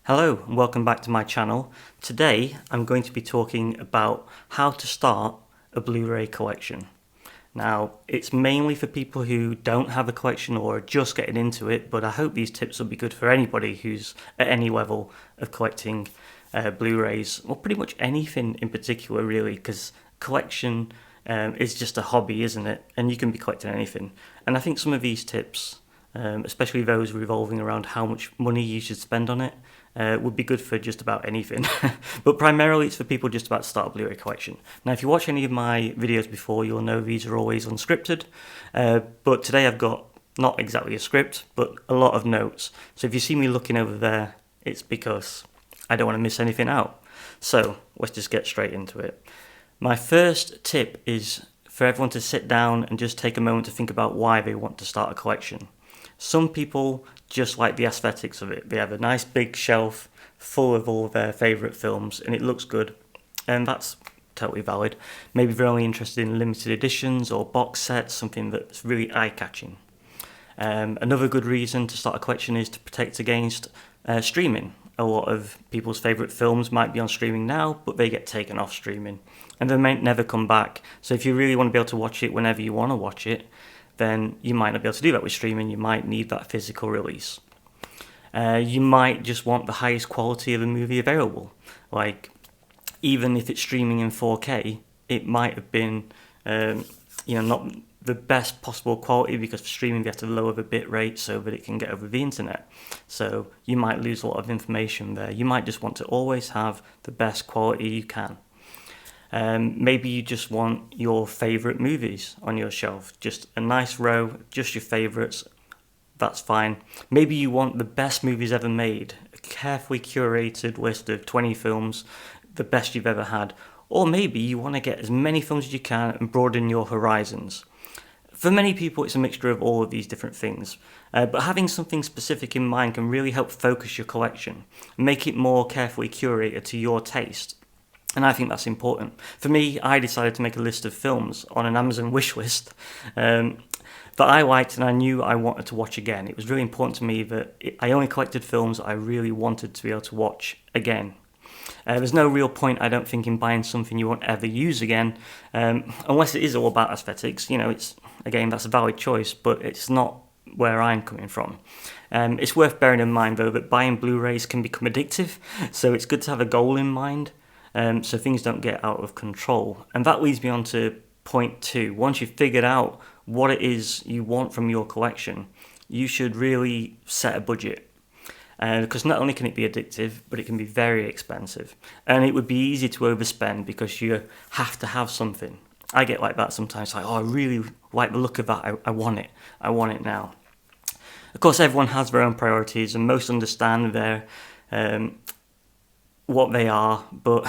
Hello and welcome back to my channel. Today I'm going to be talking about how to start a Blu-ray collection. Now it's mainly for people who don't have a collection or are just getting into it, but I hope these tips will be good for anybody who's at any level of collecting Blu-rays, or pretty much anything in particular really, because collection is just a hobby, isn't it? And you can be collecting anything. And I think some of these tips, especially those revolving around how much money you should spend on it, would be good for just about anything. But primarily it's for people just about to start a Blu-ray collection. Now if you watch any of my videos before, you'll know these are always unscripted, but today I've got not exactly a script, but a lot of notes. So if you see me looking over there, it's because I don't want to miss anything out. So let's just get straight into it. My first tip is for everyone to sit down and just take a moment to think about why they want to start a collection. Some people just like the aesthetics of it. They have a nice big shelf full of all their favourite films and it looks good, and that's totally valid. Maybe they're only interested in limited editions or box sets, something that's really eye-catching. Another good reason to start a collection is to protect against streaming. A lot of people's favourite films might be on streaming now, but they get taken off streaming and they may never come back. So if you really want to be able to watch it whenever you want to watch it, then you might not be able to do that with streaming. You might need that physical release. You might just want the highest quality of a movie available. Like, even if it's streaming in 4K, it might have been, not the best possible quality, because for streaming you have to lower the bit rate so that it can get over the internet. So you might lose a lot of information there. You might just want to always have the best quality you can. Maybe you just want your favourite movies on your shelf, just a nice row, just your favourites, that's fine. Maybe you want the best movies ever made, a carefully curated list of 20 films, the best you've ever had. Or maybe you want to get as many films as you can and broaden your horizons. For many people it's a mixture of all of these different things, but having something specific in mind can really help focus your collection, make it more carefully curated to your taste. And I think that's important. For me, I decided to make a list of films on an Amazon wish list that I liked and I knew I wanted to watch again. It was really important to me that I only collected films I really wanted to be able to watch again. There's no real point, I don't think, in buying something you won't ever use again, unless it is all about aesthetics. It's, again, that's a valid choice, but it's not where I'm coming from. It's worth bearing in mind, though, that buying Blu-rays can become addictive, so it's good to have a goal in mind. So things don't get out of control. And that leads me on to point 2. Once you've figured out what it is you want from your collection, you should really set a budget. Because not only can it be addictive, but it can be very expensive. And it would be easy to overspend because you have to have something. I get like that sometimes, like, oh, I really like the look of that, I want it. I want it now. Of course, everyone has their own priorities and most understand their what they are, but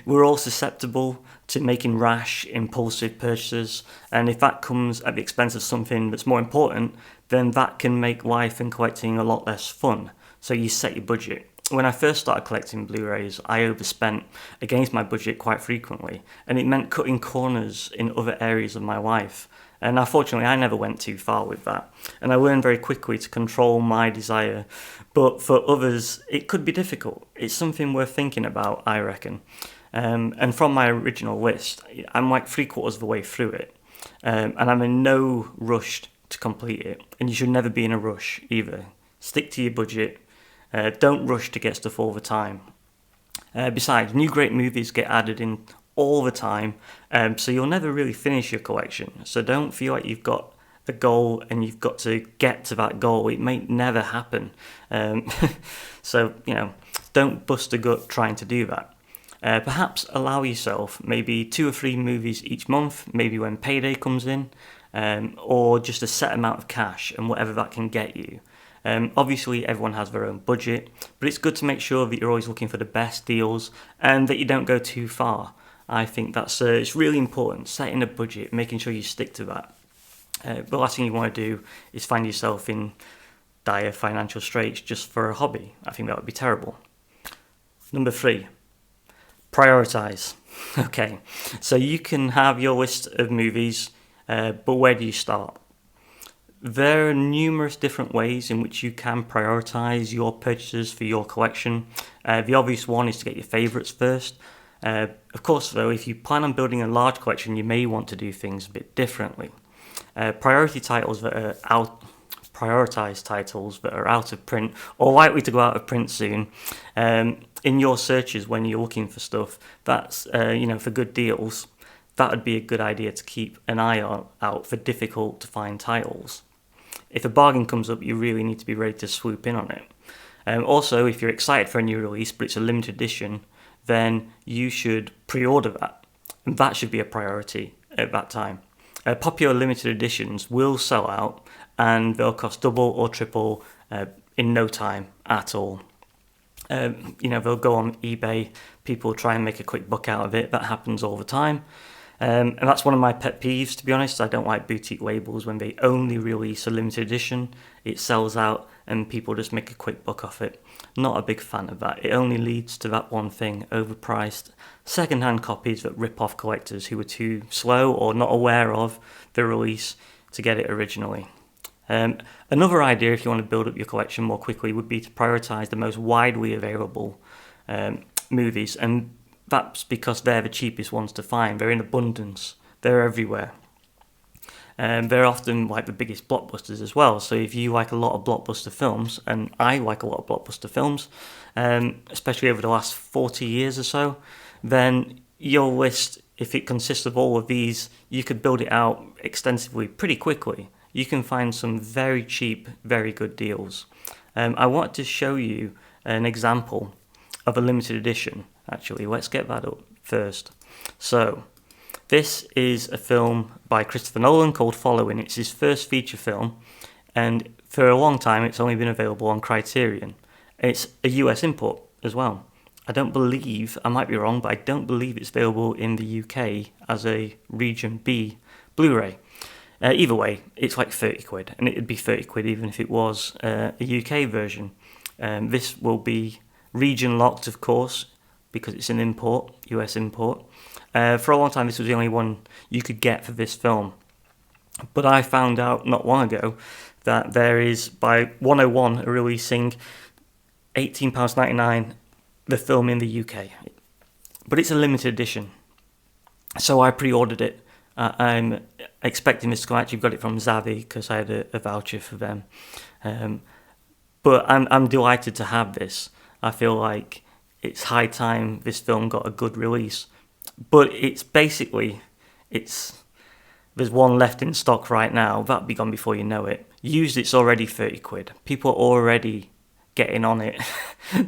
we're all susceptible to making rash, impulsive purchases, and if that comes at the expense of something that's more important, then that can make life and collecting a lot less fun. So you set your budget. When I first started collecting Blu-rays, I overspent against my budget quite frequently, and it meant cutting corners in other areas of my life. And unfortunately, I never went too far with that. And I learned very quickly to control my desire. But for others, it could be difficult. It's something worth thinking about, I reckon. And from my original list, I'm like 3/4 of the way through it. And I'm in no rush to complete it. And you should never be in a rush either. Stick to your budget. Don't rush to get stuff all the time. Besides, new great movies get added in all the time, so you'll never really finish your collection. So don't feel like you've got a goal and you've got to get to that goal. It may never happen. So, don't bust a gut trying to do that. Perhaps allow yourself maybe 2 or 3 movies each month, maybe when payday comes in, or just a set amount of cash and whatever that can get you. Obviously everyone has their own budget, but it's good to make sure that you're always looking for the best deals and that you don't go too far. I think that's it's really important, setting a budget, making sure you stick to that. The last thing you want to do is find yourself in dire financial straits just for a hobby. I think that would be terrible. Number 3, prioritise. Okay, so you can have your list of movies, but where do you start? There are numerous different ways in which you can prioritise your purchases for your collection. The obvious one is to get your favourites first. Of course, though, if you plan on building a large collection, you may want to do things a bit differently. Prioritise titles that are out of print or likely to go out of print soon. In your searches when you're looking for stuff, that's for good deals, that would be a good idea to keep an eye out for difficult to find titles. If a bargain comes up, you really need to be ready to swoop in on it. Also, if you're excited for a new release but it's a limited edition, then you should pre-order that, and that should be a priority at that time. Popular limited editions will sell out, and they'll cost double or triple in no time at all. They'll go on eBay, people try and make a quick buck out of it. That happens all the time. And that's one of my pet peeves, to be honest. I don't like boutique labels when they only release a limited edition. It sells out and people just make a quick buck off it. Not a big fan of that. It only leads to that one thing: overpriced second-hand copies that rip off collectors who were too slow or not aware of the release to get it originally. Another idea, if you want to build up your collection more quickly, would be to prioritise the most widely available movies, and that's because they're the cheapest ones to find. They're in abundance. They're everywhere. They're often like the biggest blockbusters as well. So if you like a lot of blockbuster films, and I like a lot of blockbuster films, especially over the last 40 years or so, then your list, if it consists of all of these, you could build it out extensively pretty quickly. You can find some very cheap, very good deals. I want to show you an example of a limited edition. Actually, let's get that up first. So, this is a film by Christopher Nolan called Following. It's his first feature film, and for a long time it's only been available on Criterion. It's a US import as well. I don't believe, I might be wrong, but I don't believe it's available in the UK as a Region B Blu-ray. Either way, it's like 30 quid, and it'd be 30 quid even if it was a UK version. This will be region locked, of course, because it's an import, US import. For a long time, this was the only one you could get for this film. But I found out not long ago that there is, by 101, releasing £18.99 the film in the UK. But it's a limited edition. So I pre-ordered it. I'm expecting this to come. I actually got it from Zavvi because I had a voucher for them. But I'm delighted to have this. I feel like it's high time this film got a good release. But it's basically, there's one left in stock right now. That'll be gone before you know it. Used, it's already 30 quid. People are already getting on it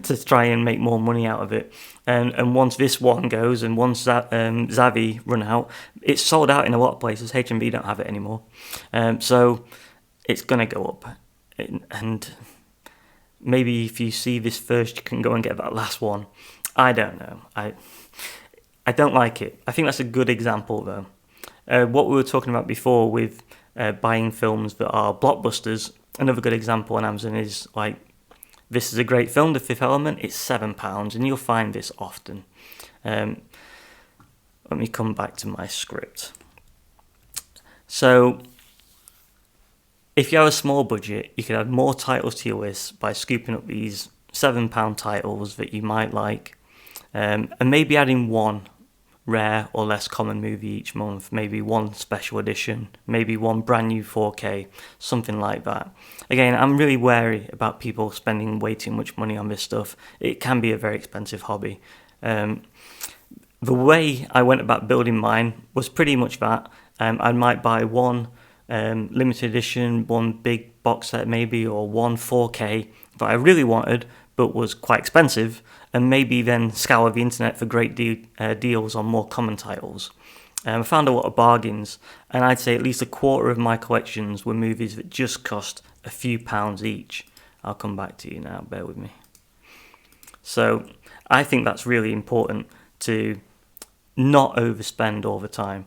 to try and make more money out of it. And once this one goes, and once that Zavvi run out, it's sold out in a lot of places. H&B don't have it anymore. So it's going to go up. And maybe if you see this first, you can go and get that last one. I don't know. I don't like it. I think that's a good example, though. What we were talking about before with buying films that are blockbusters, another good example on Amazon is like, this is a great film, The Fifth Element. It's £7, and you'll find this often. Let me come back to my script. So, if you have a small budget, you can add more titles to your list by scooping up these £7 titles that you might like, and maybe adding one rare or less common movie each month, maybe one special edition, maybe one brand new 4K, something like that. Again, I'm really wary about people spending way too much money on this stuff. It can be a very expensive hobby. The way I went about building mine was pretty much that. I might buy one limited edition, one big box set maybe, or one 4K that I really wanted but was quite expensive, and maybe then scour the internet for great deals on more common titles. I found a lot of bargains, and I'd say at least a quarter of my collections were movies that just cost a few pounds each. I'll come back to you now, bear with me. So I think that's really important to not overspend all the time.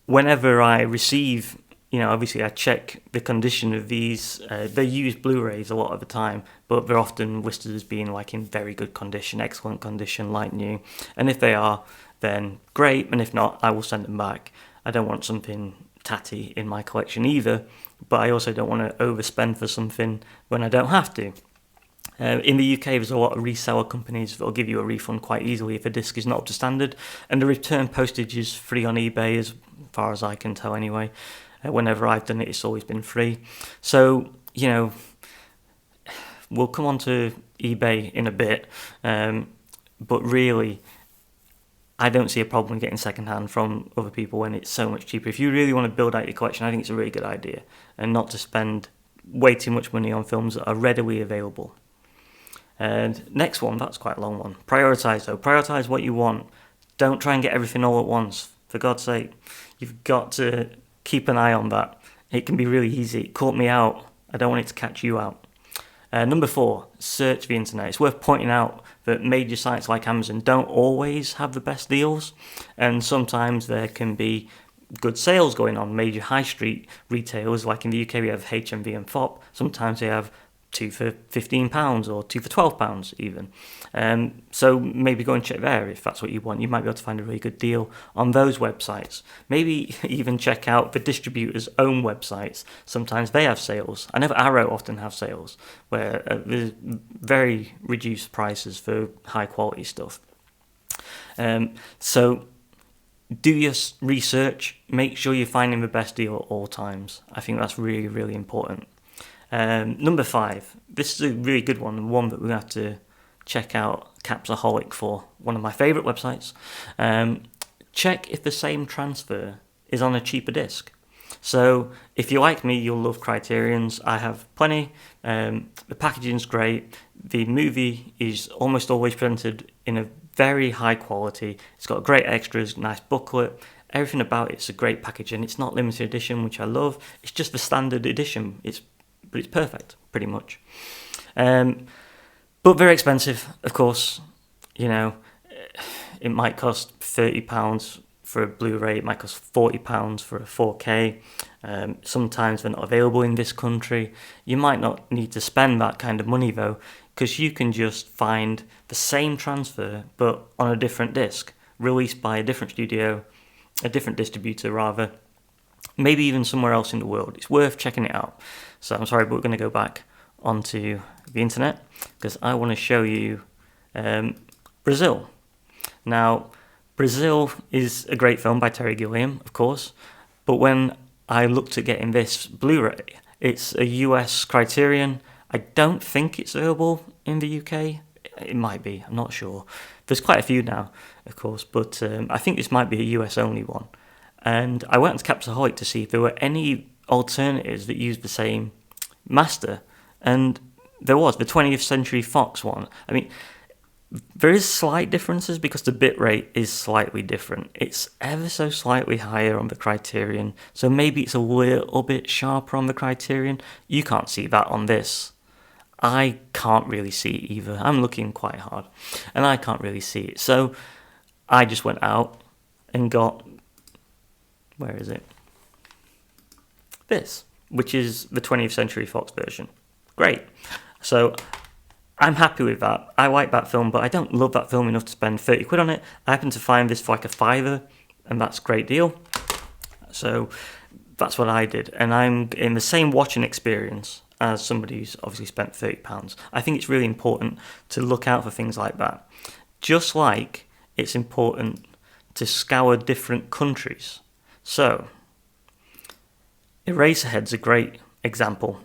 Whenever I receive, obviously I check the condition of these. They use Blu-rays a lot of the time, but they're often listed as being like in very good condition, excellent condition, like new. And if they are, then great. And if not, I will send them back. I don't want something tatty in my collection either, but I also don't want to overspend for something when I don't have to. In the UK, there's a lot of reseller companies that will give you a refund quite easily if a disc is not up to standard, and the return postage is free on eBay as far as I can tell anyway. Whenever I've done it, it's always been free. So, we'll come on to eBay in a bit, but really, I don't see a problem getting secondhand from other people when it's so much cheaper. If you really want to build out your collection, I think it's a really good idea, and not to spend way too much money on films that are readily available. And next one, that's quite a long one. Prioritise though. Prioritise what you want. Don't try and get everything all at once. For God's sake, you've got to keep an eye on that. It can be really easy. It caught me out. I don't want it to catch you out. Number 4, search the internet. It's worth pointing out that major sites like Amazon don't always have the best deals, and sometimes there can be good sales going on. Major high street retailers, like in the UK we have HMV and FOP, sometimes they have 2 for £15 or 2 for £12 even. So maybe go and check there if that's what you want. You might be able to find a really good deal on those websites. Maybe even check out the distributors' own websites. Sometimes they have sales. I know that Arrow often have sales where there's very reduced prices for high quality stuff. So do your research. Make sure you're finding the best deal at all times. I think that's really, really important. Number 5, this is a really good one that we're going to have to check out Capsaholic for, one of my favourite websites. Check if the same transfer is on a cheaper disc. So if you're like me, you'll love Criterion's. I have plenty. The packaging's great. The movie is almost always printed in a very high quality. It's got great extras, nice booklet. Everything about it's a great package, and it's not limited edition, which I love. It's just the standard edition. But it's perfect, pretty much. But very expensive, of course. It might cost £30 for a Blu-ray. It might cost £40 for a 4K. Sometimes they're not available in this country. You might not need to spend that kind of money, though, because you can just find the same transfer, but on a different disc, released by a different studio, a different distributor, rather. Maybe even somewhere else in the world. It's worth checking it out. So I'm sorry, but we're going to go back onto the internet because I want to show you Brazil. Now, Brazil is a great film by Terry Gilliam, of course, but when I looked at getting this Blu-ray, it's a US Criterion. I don't think it's available in the UK. It might be, I'm not sure. There's quite a few now, of course, but I think this might be a US only one. And I went to Capsaholic to see if there were any alternatives that used the same master, and there was the 20th Century Fox one. I mean, there is slight differences because the bitrate is slightly different. It's ever so slightly higher on the Criterion, so maybe it's a little bit sharper on the Criterion. You can't see that on this. I can't really see it either. I'm looking quite hard, and I can't really see it. So I just went out and got, where is it? This, which is the 20th Century Fox version. Great. So I'm happy with that. I like that film, but I don't love that film enough to spend 30 quid on it. I happen to find this for like a £5, and that's a great deal. So that's what I did. And I'm in the same watching experience as somebody who's obviously spent £30. I think it's really important to look out for things like that. Just like it's important to scour different countries. So, Eraserhead's a great example,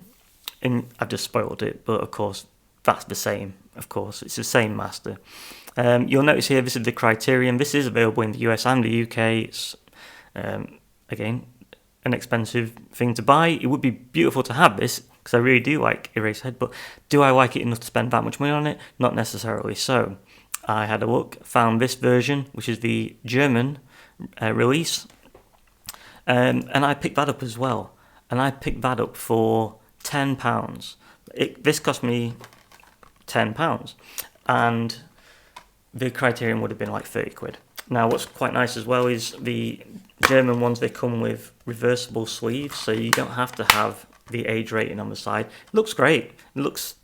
and I've just spoiled it, but of course, that's the same, of course, it's the same master. You'll notice here, this is the Criterion. This is available in the US and the UK. It's, again, an expensive thing to buy. It would be beautiful to have this, because I really do like Eraserhead, but do I like it enough to spend that much money on it? Not necessarily. So, I had a look, found this version, which is the German release, and I picked that up as well. And I picked that up for £10. This cost me £10, and the Criterion would have been like 30 quid. Now, what's quite nice as well is the German ones, they come with reversible sleeves, so you don't have to have the age rating on the side. It looks great. It looks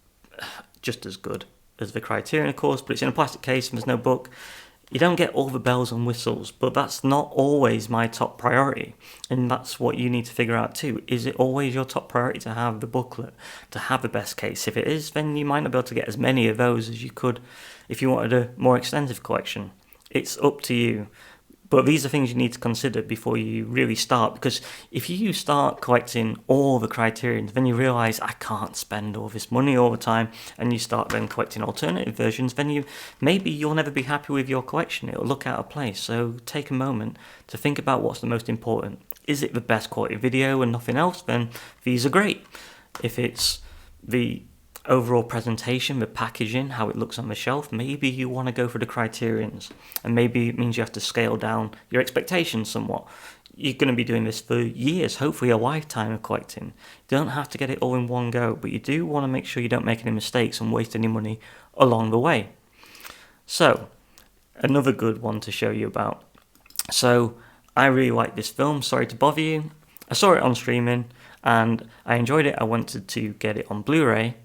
just as good as the Criterion, of course, but it's in a plastic case and there's no book. You don't get all the bells and whistles, but that's not always my top priority. And that's what you need to figure out too. Is it always your top priority to have the booklet, to have the best case? If it is, then you might not be able to get as many of those as you could if you wanted a more extensive collection. It's up to you. But these are things you need to consider before you really start, because if you start collecting all the criterions, then you realise I can't spend all this money all the time, and you start then collecting alternative versions, then maybe you'll never be happy with your collection. It'll look out of place. So take a moment to think about what's the most important. Is it the best quality video and nothing else? Then these are great. If it's the overall presentation, the packaging, how it looks on the shelf, maybe you want to go for the criterions, and maybe it means you have to scale down your expectations somewhat. You're going to be doing this for years, hopefully a lifetime of collecting. You don't have to get it all in one go, but you do want to make sure you don't make any mistakes and waste any money along the way. So, another good one to show you about. So, I really like this film, Sorry to Bother You. I saw it on streaming and I enjoyed it. I wanted to get it on Blu-ray.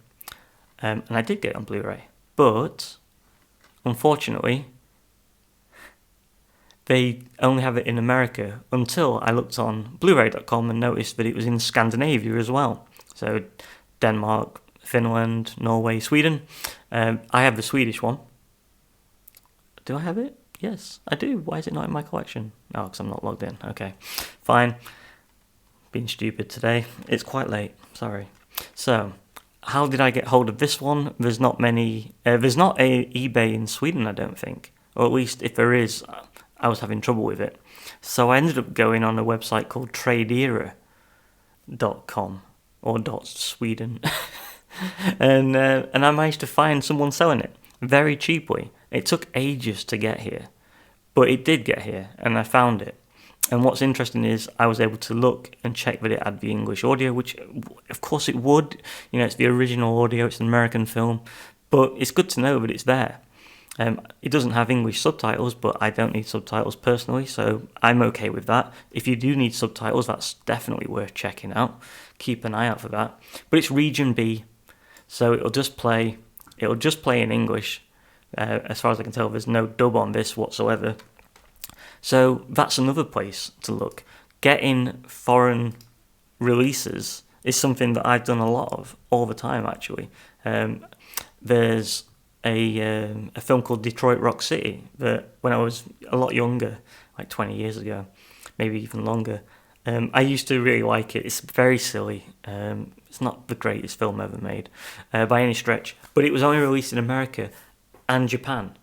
And I did get it on Blu-ray, but unfortunately, they only have it in America until I looked on Blu-ray.com and noticed that it was in Scandinavia as well. So Denmark, Finland, Norway, Sweden. I have the Swedish one. Do I have it? Yes, I do. Why is it not in my collection? Oh, because I'm not logged in. Okay, fine. Being stupid today. It's quite late. Sorry. So, how did I get hold of this one? There's not many. There's not a eBay in Sweden, I don't think. Or at least if there is, I was having trouble with it. So I ended up going on a website called tradeera.com or .sweden. and I managed to find someone selling it very cheaply. It took ages to get here, but it did get here and I found it. And what's interesting is I was able to look and check that it had the English audio, which of course it would. You know, it's the original audio, it's an American film, but it's good to know that it's there. It doesn't have English subtitles, but I don't need subtitles personally, so I'm okay with that. If you do need subtitles, that's definitely worth checking out. Keep an eye out for that. But it's region B, so it'll just play in English. As far as I can tell, there's no dub on this whatsoever. So that's another place to look. Getting foreign releases is something that I've done a lot of all the time, actually. There's a film called Detroit Rock City that when I was a lot younger, like 20 years ago, maybe even longer, I used to really like it. It's very silly. It's not the greatest film ever made by any stretch, but it was only released in America and Japan.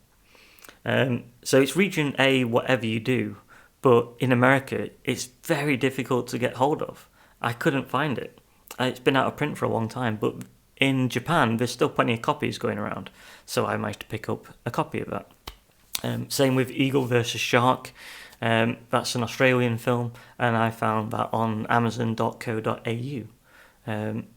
So it's region A, whatever you do, but in America, it's very difficult to get hold of. I couldn't find it. It's been out of print for a long time, but in Japan, there's still plenty of copies going around, so I managed to pick up a copy of that. Same with Eagle versus Shark. That's an Australian film, and I found that on amazon.co.au.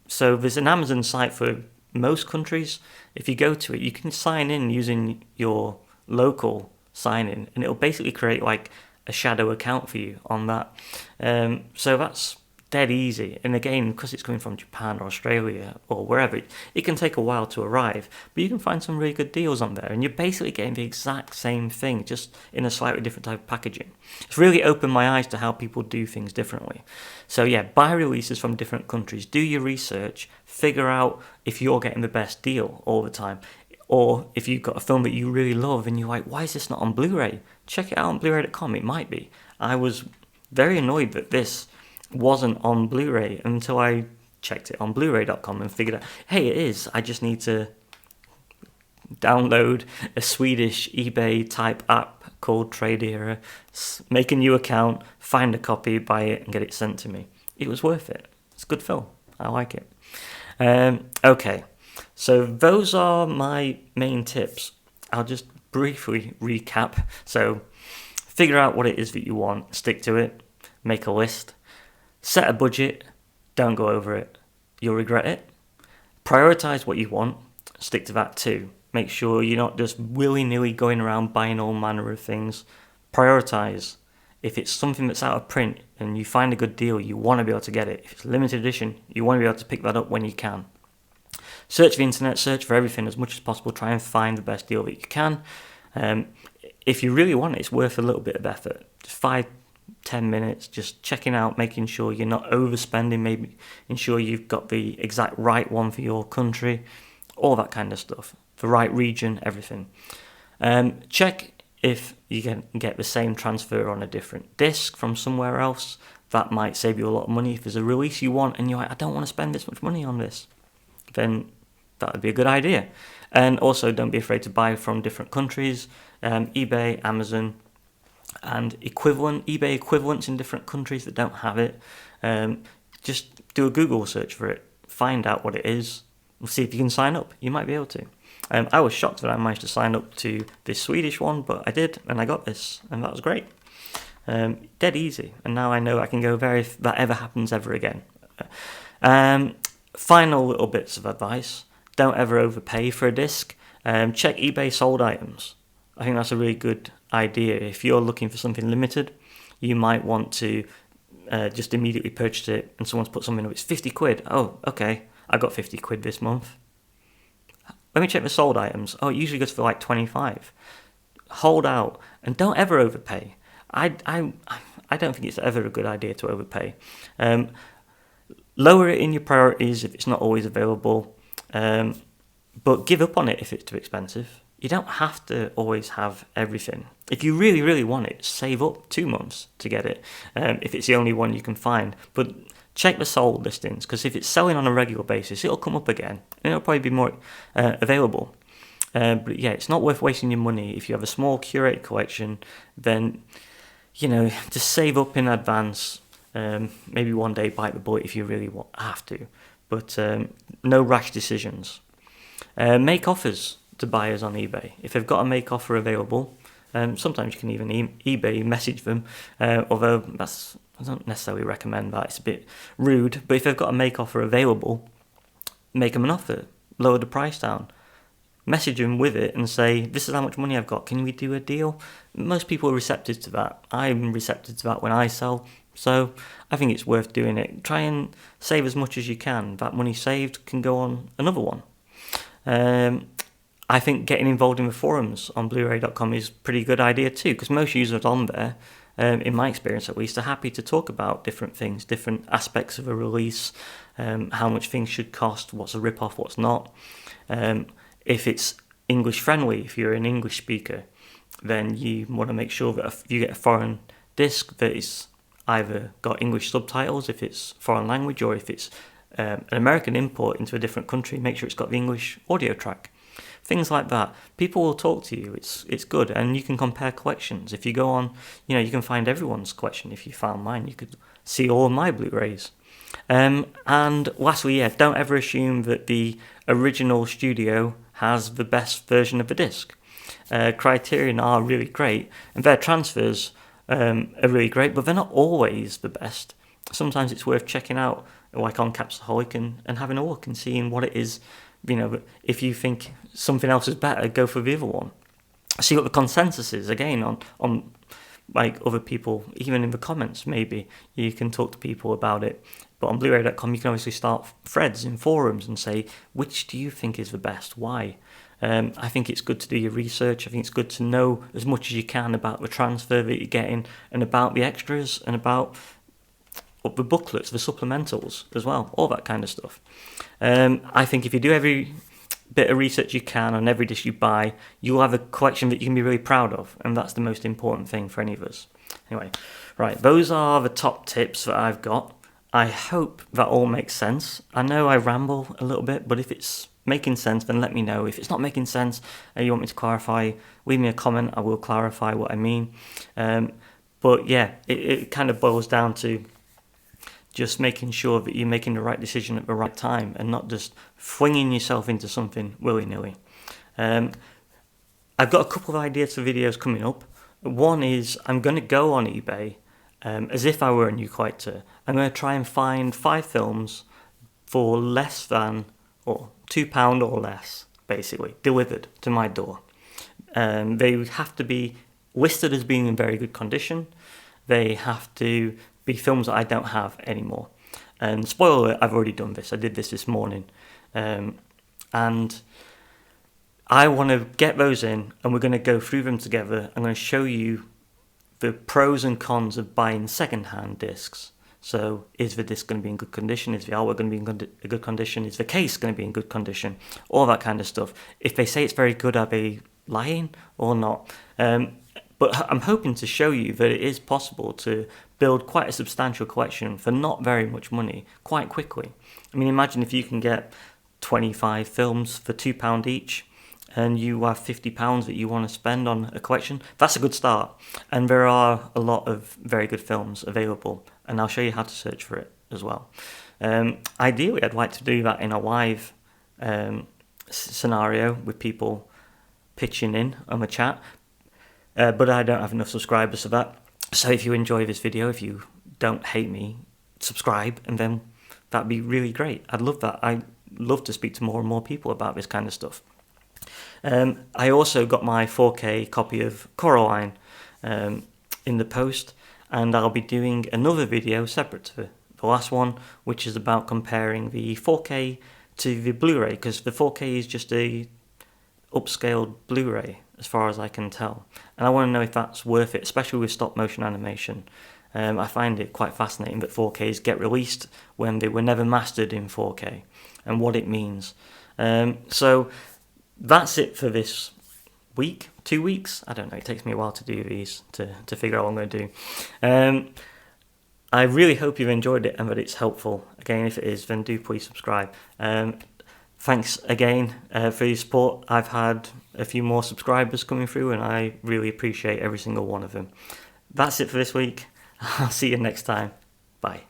So there's an Amazon site for most countries. If you go to it, you can sign in using your local sign-in, and it'll basically create like a shadow account for you on that. So that's dead easy. And again, because it's coming from Japan or Australia or wherever, it can take a while to arrive, but you can find some really good deals on there, and you're basically getting the exact same thing, just in a slightly different type of packaging. It's really opened my eyes to how people do things differently. So yeah, buy releases from different countries, do your research, figure out if you're getting the best deal all the time. Or if you've got a film that you really love and you're like, why is this not on Blu-ray? Check it out on Blu-ray.com, it might be. I was very annoyed that this wasn't on Blu-ray until I checked it on Blu-ray.com and figured out, hey, it is. I just need to download a Swedish eBay type app called Tradeera, make a new account, find a copy, buy it, and get it sent to me. It was worth it. It's a good film. I like it. Okay. So those are my main tips. I'll just briefly recap. So figure out what it is that you want, stick to it, make a list, set a budget, don't go over it, you'll regret it. Prioritise what you want, stick to that too. Make sure you're not just willy-nilly going around buying all manner of things. Prioritise. If it's something that's out of print and you find a good deal, you want to be able to get it. If it's limited edition, you want to be able to pick that up when you can. Search the internet, search for everything as much as possible, try and find the best deal that you can. If you really want it, it's worth a little bit of effort. Just 5-10 minutes, just checking out, making sure you're not overspending, maybe ensure you've got the exact right one for your country, all that kind of stuff, the right region, everything. Check if you can get the same transfer on a different disc from somewhere else. That might save you a lot of money. If there's a release you want and you're like, I don't want to spend this much money on this, then that would be a good idea. And also, don't be afraid to buy from different countries. eBay, Amazon, and eBay equivalents in different countries that don't have it. Just do a Google search for it, find out what it is, and see if you can sign up. You might be able to. I was shocked that I managed to sign up to this Swedish one, but I did, and I got this, and that was great. Dead easy, and now I know I can go there if that ever happens ever again. Final little bits of advice: don't ever overpay for a disc. Check eBay sold items. I think that's a really good idea. If you're looking for something limited, you might want to just immediately purchase it, and someone's put something up, it's 50 quid. Oh, okay, I got 50 quid this month. Let me check the sold items. Oh, it usually goes for like 25. Hold out and don't ever overpay. I don't think it's ever a good idea to overpay. Lower it in your priorities if it's not always available, but give up on it if it's too expensive. You don't have to always have everything. If you really, really want it, save up 2 months to get it, if it's the only one you can find. But check the sold listings, because if it's selling on a regular basis, it'll come up again, and it'll probably be more available. But yeah, it's not worth wasting your money. If you have a small curated collection, then, just save up in advance. Maybe one day bite the bullet if you really have to. But no rash decisions. Make offers to buyers on eBay. If they've got a make offer available, sometimes you can even eBay message them, although I don't necessarily recommend that, it's a bit rude. But if they've got a make offer available, make them an offer, lower the price down, message them with it and say, this is how much money I've got, can we do a deal? Most people are receptive to that. I'm receptive to that when I sell, so I think it's worth doing it. Try and save as much as you can. That money saved can go on another one. I think getting involved in the forums on blu-ray.com is a pretty good idea too, because most users on there, in my experience at least, are happy to talk about different things, different aspects of a release, how much things should cost, what's a rip-off, what's not. If it's English friendly, if you're an English speaker, then you want to make sure that you get a foreign disc that is either got English subtitles if it's foreign language, or if it's an American import into a different country, make sure it's got the English audio track. Things like that. People will talk to you. It's good, and you can compare collections. If you go on, you can find everyone's collection. If you found mine, you could see all my Blu-rays. And lastly, don't ever assume that the original studio has the best version of the disc. Criterion are really great, and their transfers are really great, but they're not always the best. Sometimes it's worth checking out, like on Capsaholic, and having a look and seeing what it is. If you think something else is better, go for the other one. See what the consensus is, again, on like other people, even in the comments, maybe. You can talk to people about it. But on Blu-ray.com, you can obviously start threads in forums and say, which do you think is the best? Why? I think it's good to do your research. I think it's good to know as much as you can about the transfer that you're getting, and about the extras, and about the booklets, the supplementals as well, all that kind of stuff. I think if you do every bit of research you can on every disc you buy, you'll have a collection that you can be really proud of, and that's the most important thing for any of us. Anyway, right, those are the top tips that I've got. I hope that all makes sense. I know I ramble a little bit, but if it's making sense, then let me know. If it's not making sense and you want me to clarify, leave me a comment. I will clarify what I mean. But yeah, it kind of boils down to just making sure that you're making the right decision at the right time, and not just flinging yourself into something willy-nilly. I've got a couple of ideas for videos coming up. One is I'm going to go on eBay as if I were a new collector. I'm going to try and find 5 films for less than, or £2 or less, basically, delivered to my door. They have to be listed as being in very good condition. They have to be films that I don't have anymore. And spoiler alert, I've already done this. I did this morning. And I want to get those in, and we're going to go through them together. I'm going to show you the pros and cons of buying second-hand discs. So is the disc going to be in good condition? Is the artwork going to be in good condition? Is the case going to be in good condition? All that kind of stuff. If they say it's very good, are they lying or not? But I'm hoping to show you that it is possible to build quite a substantial collection for not very much money quite quickly. I mean, imagine if you can get 25 films for £2 each, and you have £50 that you want to spend on a collection. That's a good start. And there are a lot of very good films available, and I'll show you how to search for it as well. Ideally, I'd like to do that in a live scenario with people pitching in on the chat, but I don't have enough subscribers for that. So if you enjoy this video, if you don't hate me, subscribe, and then that'd be really great. I'd love that. I'd love to speak to more and more people about this kind of stuff. I also got my 4K copy of Coraline in the post, and I'll be doing another video separate to the last one, which is about comparing the 4K to the Blu-ray, because the 4K is just a upscaled Blu-ray as far as I can tell, and I want to know if that's worth it, especially with stop motion animation. I find it quite fascinating that 4Ks get released when they were never mastered in 4K, and what it means. So that's it for this week, 2 weeks. I don't know, it takes me a while to do these, to figure out what I'm going to do. I really hope you've enjoyed it and that it's helpful. Again, if it is, then do please subscribe. Thanks again for your support. I've had a few more subscribers coming through, and I really appreciate every single one of them. That's it for this week. I'll see you next time. Bye.